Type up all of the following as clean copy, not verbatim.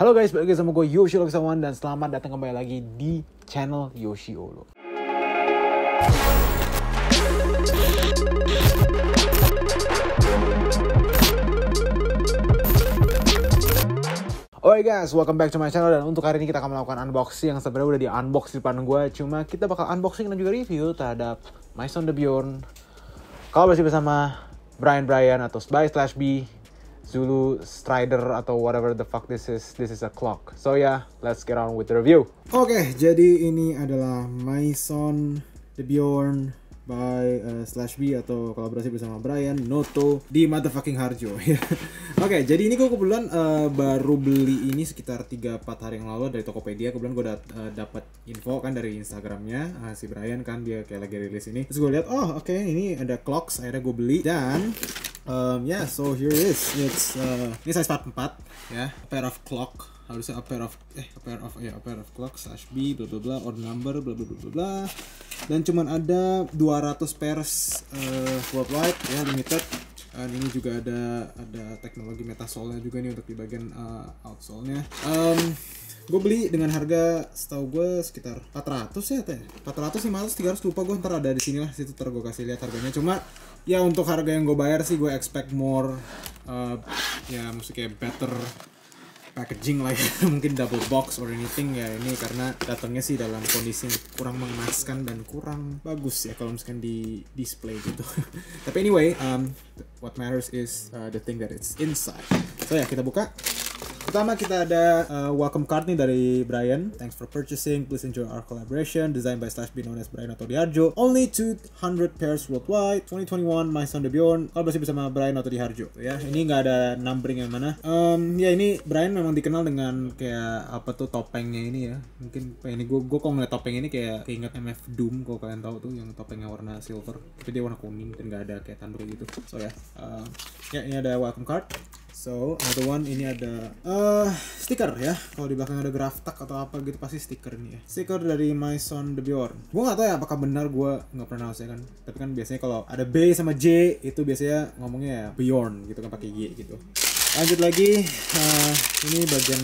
Halo guys, balik lagi sama gue Yoshi Loksawan dan selamat datang kembali lagi di channel Yoshi Olo. Alright guys, welcome back to my channel. Dan untuk hari ini kita akan melakukan unboxing yang sebenarnya udah di unbox di depan gue. Cuma kita bakal unboxing dan juga review terhadap My Son The Bjorn. Kalau masih bersama Brian atau Spy/B Zulu Strider atau whatever the fuck this is a clock. So yeah, let's get on with the review. Oke, jadi ini adalah My Son The Bjorn by /B atau kolaborasi bersama Brian Noto di motherfucking Harjo. Oke, jadi ini gue kebetulan baru beli ini sekitar 3-4 hari yang lalu dari Tokopedia. Kebetulan gue dapat info kan dari Instagramnya si Brian kan, dia kayak lagi rilis ini. Terus gue lihat, oh oke, ini ada clocks, akhirnya gue beli dan yeah, so here it is. It's ini size 44 ya, a pair of clock. Harusnya a pair of clock /B bla bla bla, odd number bla bla bla bla. Dan cuman ada 200 pairs worldwide ya, limited. Dan ini juga ada teknologi metasole-nya juga nih untuk di bagian outsole-nya. Gue beli dengan harga setahu gue sekitar 400 ya, 400, 500, 300 lupa gue, ntar ada di sini lah, situ ntar gue kasih lihat harganya. Cuma ya untuk harga yang gue bayar sih gue expect more, ya mesti kayak better packaging lah ya. Mungkin double box or anything ya, ini karena datangnya sih dalam kondisi kurang mengenaskan dan kurang bagus ya kalau misalkan di display gitu. Tapi anyway, what matters is the thing that it's inside. So ya, kita buka. Pertama kita ada welcome card nih dari Brian. Thanks for purchasing. Please enjoy our collaboration. Designed by /B known as Brian Noto Diharjo. Only 200 pairs worldwide. 2021 My Son The Bjorn. Kolaborasi bersama Brian Noto Diharjo. Ya, ini nggak ada numbering yang mana. Ya ini Brian memang dikenal dengan kayak apa tuh topengnya ini ya. Mungkin ini gue kalau ngeliat topeng ini kayak keinget MF Doom kalau kalian tahu tuh, yang topengnya warna silver tapi dia warna kuning dan nggak ada kayak tandur gitu. So ya, ya ini ada welcome card. So, another one, ini ada stiker ya. Kalau di belakang ada graftak atau apa gitu, pasti stiker ini ya. Stiker dari My Son The Bjorn. Gue gak tahu ya apakah benar, gue nggak pernah pronounce ya kan. Tapi kan biasanya kalau ada B sama J itu biasanya ngomongnya ya Bjorn gitu kan, pakai Y gitu. Lanjut lagi, ini bagian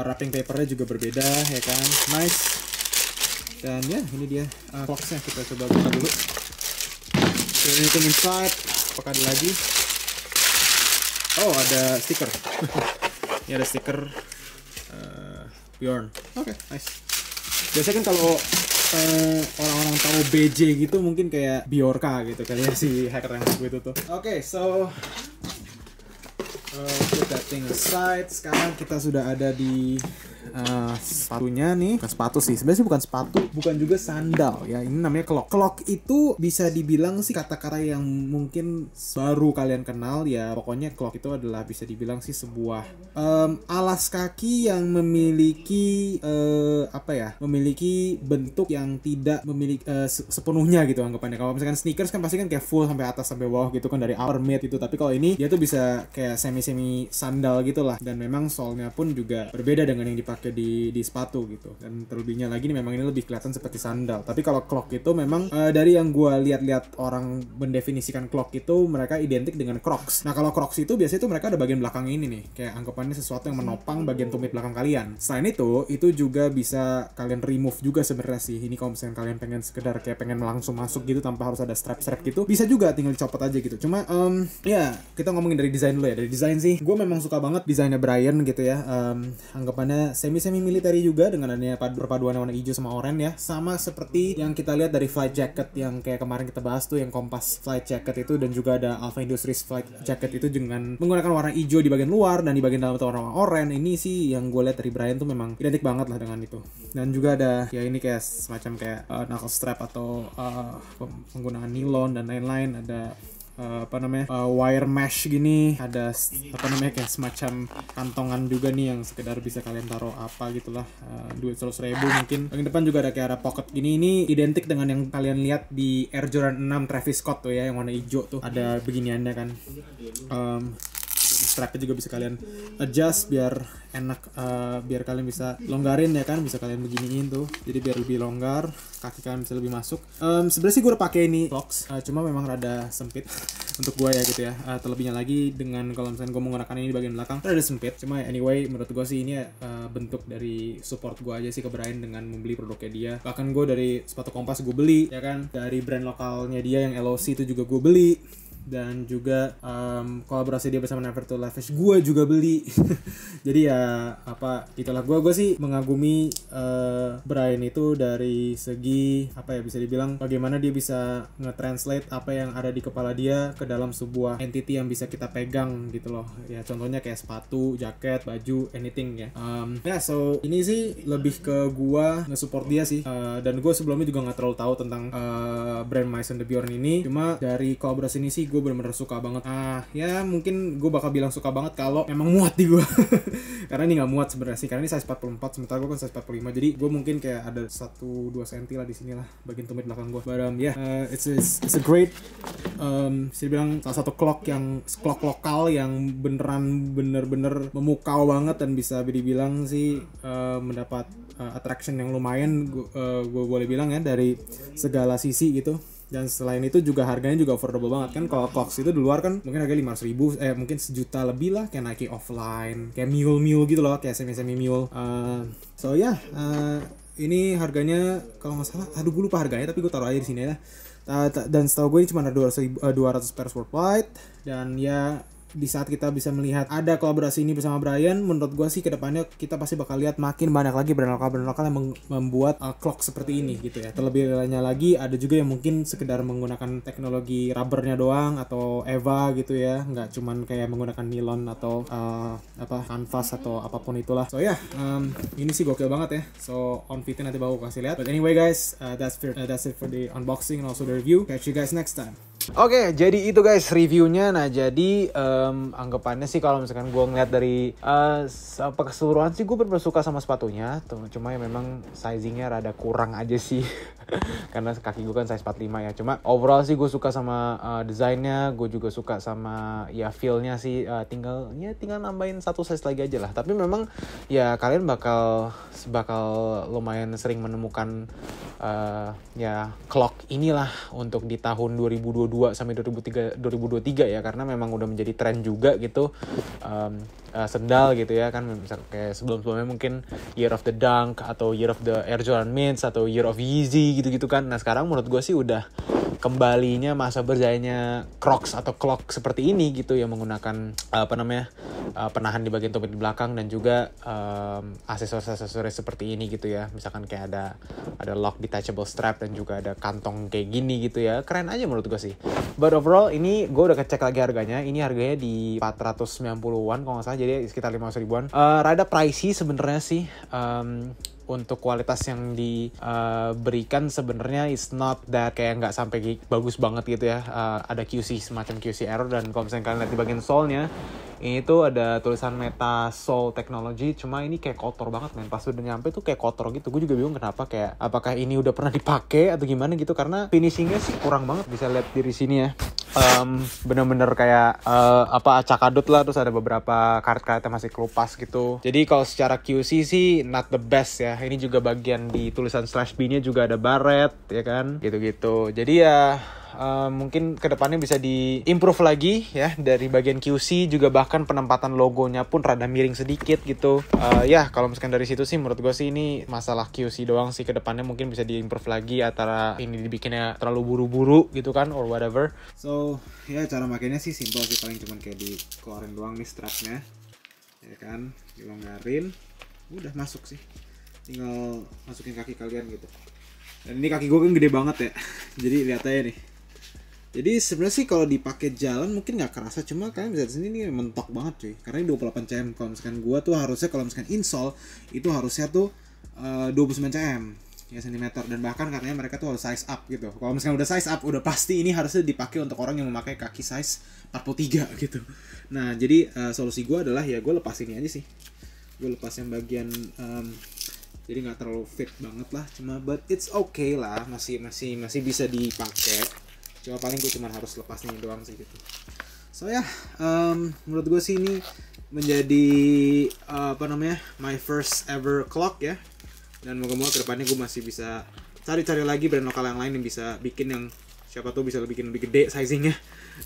wrapping papernya juga berbeda ya kan. Nice. Dan ya, ini dia boxnya. Kita coba buka dulu. So, anything inside? Apakah ada lagi? Oh, ada stiker. Ini ada stiker Bjorn. Oke, nice. Biasanya kan kalau orang-orang tahu BJ gitu mungkin kayak Bjorka gitu kali ya, si hacker yang itu tuh. Oke, so put that thing aside. Sekarang kita sudah ada di sepatunya nih. Bukan sepatu sih, sebenarnya bukan sepatu, bukan juga sandal ya, ini namanya clock. Clock itu bisa dibilang sih kata-kata yang mungkin baru kalian kenal ya. Pokoknya clock itu adalah bisa dibilang sih sebuah alas kaki yang memiliki memiliki bentuk yang tidak memiliki sepenuhnya gitu anggapannya. Kalau misalkan sneakers kan pasti kan kayak full sampai atas sampai bawah gitu kan, dari upper mid gitu. Tapi kalau ini dia tuh bisa kayak semi sandal gitu lah, dan memang sole-nya pun juga berbeda dengan yang dipakai di sepatu gitu. Dan terlebihnya lagi nih, memang ini lebih kelihatan seperti sandal. Tapi kalau clock itu memang dari yang gue lihat-lihat orang mendefinisikan clock itu mereka identik dengan Crocs. Nah kalau Crocs itu biasanya tuh mereka ada bagian belakang ini nih, kayak anggapannya sesuatu yang menopang bagian tumit belakang kalian. Selain itu juga bisa kalian remove juga sebenarnya sih. Ini kalau misalnya kalian pengen sekedar kayak pengen langsung masuk gitu tanpa harus ada strap gitu, bisa juga tinggal dicopot aja gitu. Cuma ya kita ngomongin dari desain dulu ya. Dari desain sih gue memang suka banget desainnya Brian gitu ya. Anggapannya semi military juga dengan adanya perpaduan warna hijau sama oranye ya, sama seperti yang kita lihat dari flight jacket yang kayak kemarin kita bahas tuh, yang Kompas flight jacket itu, dan juga ada Alpha Industries flight jacket itu dengan menggunakan warna hijau di bagian luar dan di bagian dalam itu warna oranye. Ini sih yang gue lihat dari Brian tuh memang identik banget lah dengan itu. Dan juga ada ya ini kayak semacam kayak knuckle strap atau penggunaan nilon dan lain-lain. Ada wire mesh gini, ada kayak semacam kantongan juga nih yang sekedar bisa kalian taruh apa gitulah, duit 100.000 mungkin. Paling depan juga ada kayak ada pocket gini. Ini identik dengan yang kalian lihat di Air Jordan 6 Travis Scott tuh ya, yang warna hijau tuh, ada beginiannya kan. strapnya juga bisa kalian adjust biar enak, biar kalian bisa longgarin ya kan, bisa kalian beginiin tuh, jadi biar lebih longgar, kaki kalian bisa lebih masuk. Sebenarnya sih gue udah pakai ini Clocks, cuma memang rada sempit untuk gue ya gitu ya. Terlebihnya lagi dengan kalau misalnya gue menggunakan ini di bagian belakang rada sempit, cuma anyway menurut gue sih ini bentuk dari support gue aja sih ke Brian dengan membeli produknya dia. Bahkan gue dari sepatu kompas gue beli ya kan, dari brand lokalnya dia yang LOC itu juga gue beli, dan juga kolaborasi dia bersama Never Too Lavish gue juga beli. Jadi ya apa itulah, gue sih mengagumi Brian itu dari segi apa ya, bisa dibilang bagaimana dia bisa nge-translate apa yang ada di kepala dia ke dalam sebuah entity yang bisa kita pegang gitu loh ya. Contohnya kayak sepatu, jaket, baju, anything ya. So ini sih lebih ke gue nge-support dia sih, dan gue sebelumnya juga nggak terlalu tahu tentang brand Maison de Bjorn ini, cuma dari kolaborasi ini sih gue bener-bener suka banget. Ya mungkin gue bakal bilang suka banget kalau memang muat di gue. Karena ini nggak muat sebenarnya sih, karena ini size 44, sementara gue kan size 45, jadi gue mungkin kayak ada 1-2 cm lah di sini lah bagian tumit belakang gue. But it's a great, bisa dibilang salah satu clock lokal yang bener-bener memukau banget, dan bisa dibilang sih mendapat attraction yang lumayan, gue boleh bilang ya, dari segala sisi gitu. Dan selain itu juga harganya juga affordable banget kan. Kalau Clocks itu di luar kan mungkin harganya 500.000, mungkin 1 juta lebih lah, kayak Nike Offline, kayak Mule gitu loh, kayak semi Mule. Ini harganya kalau nggak salah, aduh gue lupa harganya, tapi gue taruh aja di sini ya. Dan setahu gue ini cuma ada 200 pairs worldwide. Dan ya di saat kita bisa melihat ada kolaborasi ini bersama Brian, menurut gue sih kedepannya kita pasti bakal lihat makin banyak lagi brand lokal yang membuat clock seperti ini gitu ya. Terlebih lagi ada juga yang mungkin sekedar menggunakan teknologi rubbernya doang atau EVA gitu ya, nggak cuman kayak menggunakan nilon atau kanvas atau apapun itulah. So ini sih gokil banget ya. So on fitnya nanti baru kasih lihat. But anyway guys, that's it for the unboxing and also the review. Catch you guys next time. Oke, jadi itu guys reviewnya. Nah jadi anggapannya sih kalau misalkan gue ngeliat dari keseluruhan sih gue bener-bener suka sama sepatunya tuh. Cuma ya memang sizingnya rada kurang aja sih. Karena kaki gue kan size 45 ya. Cuma overall sih gue suka sama desainnya. Gue juga suka sama ya feel-nya sih. Tinggal nambahin 1 size lagi aja lah. Tapi memang ya kalian bakal lumayan sering menemukan ya clock inilah untuk di tahun 2022 sampai 2023 ya, karena memang udah menjadi tren juga gitu. Sendal gitu ya kan, misal kayak sebelumnya mungkin Year of the Dunk atau Year of the Air Jordan Mints atau Year of Yeezy gitu kan. Nah sekarang menurut gue sih udah kembalinya masa berjayanya Crocs atau clock seperti ini gitu, yang menggunakan penahan di bagian tumit di belakang, dan juga aksesoris seperti ini gitu ya. Misalkan kayak ada lock detachable strap, dan juga ada kantong kayak gini gitu ya. Keren aja menurut gue sih. But overall ini gue udah kecek lagi harganya. Ini harganya di 490-an kalau nggak salah, jadi sekitar 500 ribuan. Rada pricey sebenarnya sih. Untuk kualitas yang diberikan sebenarnya is not that, kayak nggak sampai bagus banget gitu ya. Ada semacam QC error, dan kalau misalnya kalian lihat di bagian sole-nya ini tuh ada tulisan Meta Sole Technology, cuma ini kayak kotor banget men. Pas udah nyampe tuh kayak kotor gitu. Gue juga bingung kenapa, kayak apakah ini udah pernah dipakai atau gimana gitu, karena finishingnya sih kurang banget. Bisa lihat dari sini ya. Bener-bener kayak acak adut lah, terus ada beberapa karet-karetnya masih kelupas gitu. Jadi kalau secara QC sih not the best ya. Ini juga bagian di tulisan /B-nya juga ada baret ya kan, gitu-gitu. Jadi ya mungkin kedepannya bisa di-improve lagi ya dari bagian QC, juga bahkan penempatan logonya pun rada miring sedikit gitu. Kalau misalkan dari situ sih menurut gue sih ini masalah QC doang sih. Kedepannya mungkin bisa di-improve lagi, antara ini dibikinnya terlalu buru-buru gitu kan, or whatever. So ya cara makainya sih simple sih, paling cuman kayak dikeluarin doang nih strapnya ya kan, dilonggarin, udah masuk sih, tinggal masukin kaki kalian gitu. Dan ini kaki gue kan gede banget ya, jadi lihat aja nih. Jadi sebenarnya sih kalau dipakai jalan mungkin nggak kerasa, cuma kalian bisa di sini nih mentok banget cuy, karena ini 28 cm. Kalau misalkan gue tuh harusnya, kalau misalkan insole itu harusnya tuh 29 cm ya sentimeter, dan bahkan katanya mereka tuh harus size up gitu. Kalau misalkan udah size up, udah pasti ini harusnya dipakai untuk orang yang memakai kaki size 43 gitu. Nah jadi solusi gue adalah ya gue lepas ini aja sih. Gue lepas yang bagian jadi nggak terlalu fit banget lah, cuma but it's okay lah, masih bisa dipakai. Cuma paling gue cuma harus lepas ini doang sih gitu. So ya, menurut gue sih ini menjadi my first ever clock ya. Dan moga-moga kedepannya gue masih bisa cari-cari lagi brand lokal yang lain yang bisa bikin yang siapa tuh bisa bikin lebih gede sizingnya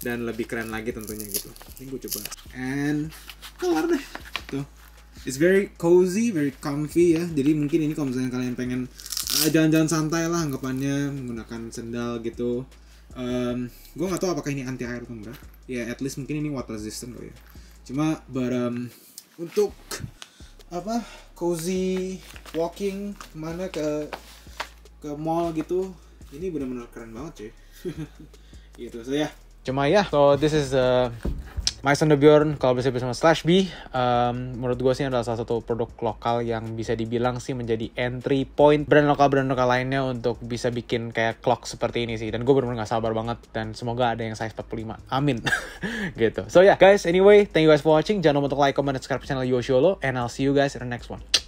dan lebih keren lagi tentunya gitu. Ini gue coba. And kelar deh. Tuh. It's very cozy, very comfy ya. Jadi mungkin ini kalau misalnya kalian pengen jalan-jalan santai lah anggapannya menggunakan sendal gitu. Gue nggak tahu apakah ini anti air atau enggak. Ya at least mungkin ini water resistant kali ya. Cuma untuk cozy walking kemana ke mall gitu, ini benar-benar keren banget cuy. Gitu so ya. Cuma ya, so this is Mice on the Bjorn kalau bisa bersama /B. Menurut gue sih adalah salah satu produk lokal yang bisa dibilang sih menjadi entry point brand lokal lainnya untuk bisa bikin kayak clock seperti ini sih. Dan gue bener-bener gak sabar banget dan semoga ada yang size 45. Amin. Gitu. So yeah guys, anyway, thank you guys for watching. Jangan lupa untuk like, comment, dan subscribe channel Yosholo, and I'll see you guys in the next one.